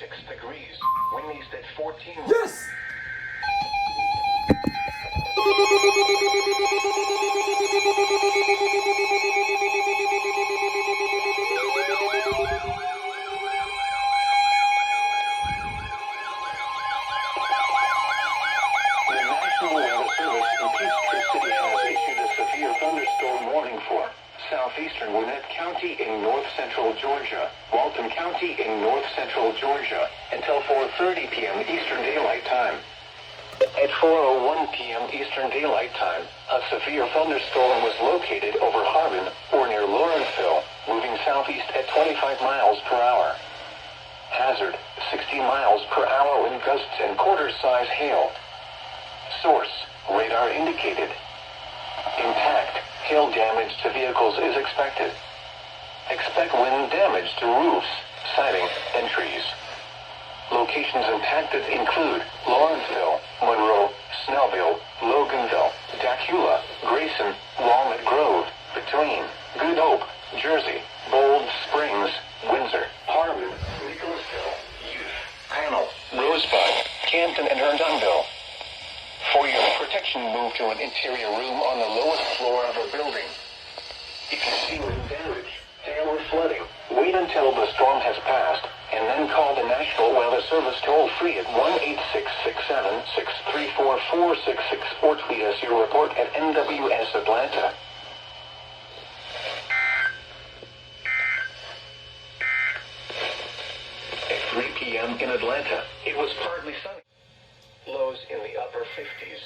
6 degrees. Wind east at 14. Yes! Southeastern Gwinnett County in north-central Georgia, Walton County in north-central Georgia, until 4:30 p.m. Eastern Daylight Time. At 4:01 p.m. Eastern Daylight Time, a severe thunderstorm was located over Harbin or near Lawrenceville, moving southeast at 25 miles per hour. Hazard, 60 miles per hour wind gusts and quarter-size hail. Source, radar indicated. Impact, hail damage to vehicles is expected. Expect wind damage to roofs, siding, and trees. Locations impacted include Lawrenceville, Monroe, Snellville, Loganville, Dacula, Grayson, Walnut Grove, Between, Good Hope, Jersey, Bold Springs, Windsor, Harbin, Nicholasville, Youth, Panel, Rosebud, Canton, and Herndonville. For your protection, move to an interior room on the lowest floor of a building. If you see wind damage, hail, or flooding, wait until the storm has passed, and then call the National Weather Service toll-free at 1-866-7-634-466 or tweet us your report at NWS Atlanta. At 3 p.m. in Atlanta, it was partly sunny. Lows in the upper 50s.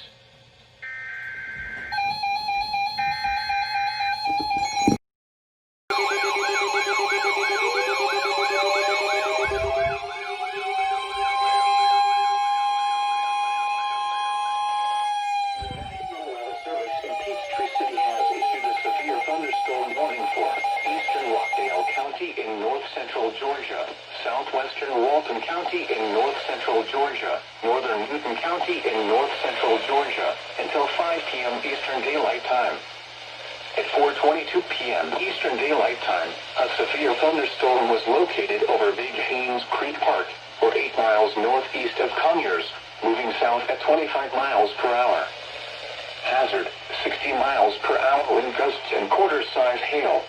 In north-central Georgia, southwestern Walton County in north-central Georgia, northern Newton County in north-central Georgia, until 5 p.m. Eastern Daylight Time. At 4:22 p.m. Eastern Daylight Time, a severe thunderstorm was located over Big Haynes Creek Park, or 8 miles northeast of Conyers, moving south at 25 miles per hour. Hazard, 60 miles per hour wind gusts and quarter-size hail.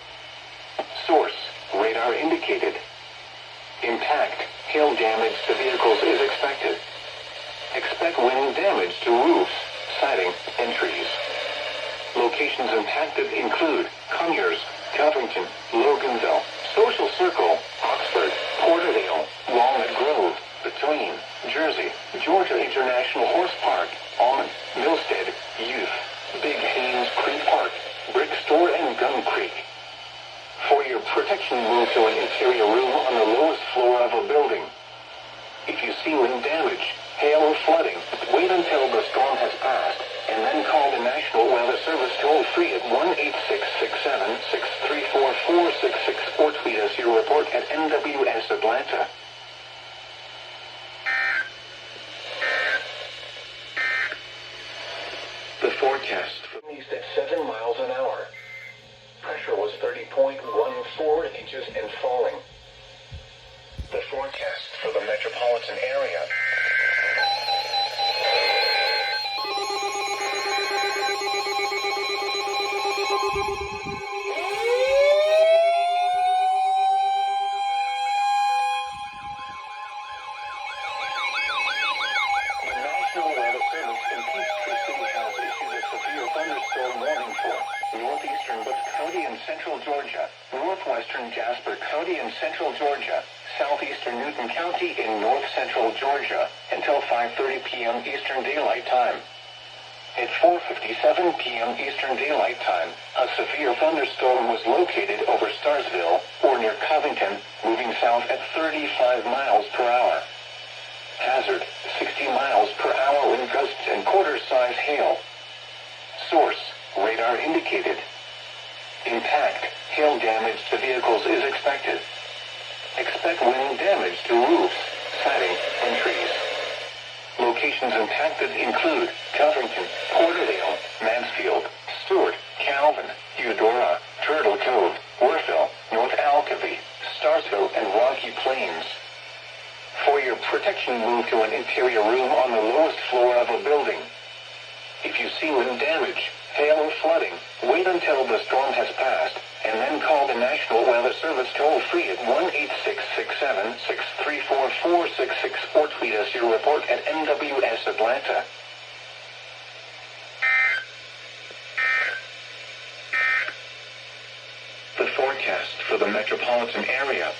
Source, radar indicated. Impact, hail damage to vehicles is expected. Expect wind damage to roofs, siding, and trees. Locations impacted include Conyers, Covington, Loganville, Social Circle, Oxford, Porterdale, Walnut Grove, Between, Jersey, Georgia International Horse Park, Almond, Millstead, Youth, Big Haynes Creek Park, Brick Store, and Gum Creek. For your protection, move to an interior room on the lowest floor of a building. If you see wind damage, hail, or flooding, wait until the storm has passed, and then call the National Weather Service toll-free at 1-866-7-634-466 or tweet us your report at NWS Atlanta. The forecast for east at 7 miles an hour. Pressure was 30.14 inches and falling. The forecast for the metropolitan area. The National Weather Service in Peachtree City has issued a severe thunderstorm warning for northeastern Bucks County in central Georgia, northwestern Jasper County in central Georgia, southeastern Newton County in north-central Georgia, until 5:30 p.m. Eastern Daylight Time. At 4:57 p.m. Eastern Daylight Time, a severe thunderstorm was located over Starsville, or near Covington, moving south at 35 miles per hour. Hazard, 60 miles per hour wind gusts and quarter-size hail. Source, radar indicated. Impact, hail damage to vehicles is expected. Expect wind damage to roofs, siding, and trees. Locations impacted include Covington, Porterdale, Mansfield, Stewart, Calvin, Eudora, Turtle Cove, Warville, North Alcovy, Starsville, and Rocky Plains. For your protection move to an interior room on the lowest floor of a building. If you see wind damage, hail or flooding, wait until the storm has passed, and then call the National Weather Service toll-free at 1-866-7-634-466 or tweet us your report at NWS Atlanta. The forecast for the metropolitan area.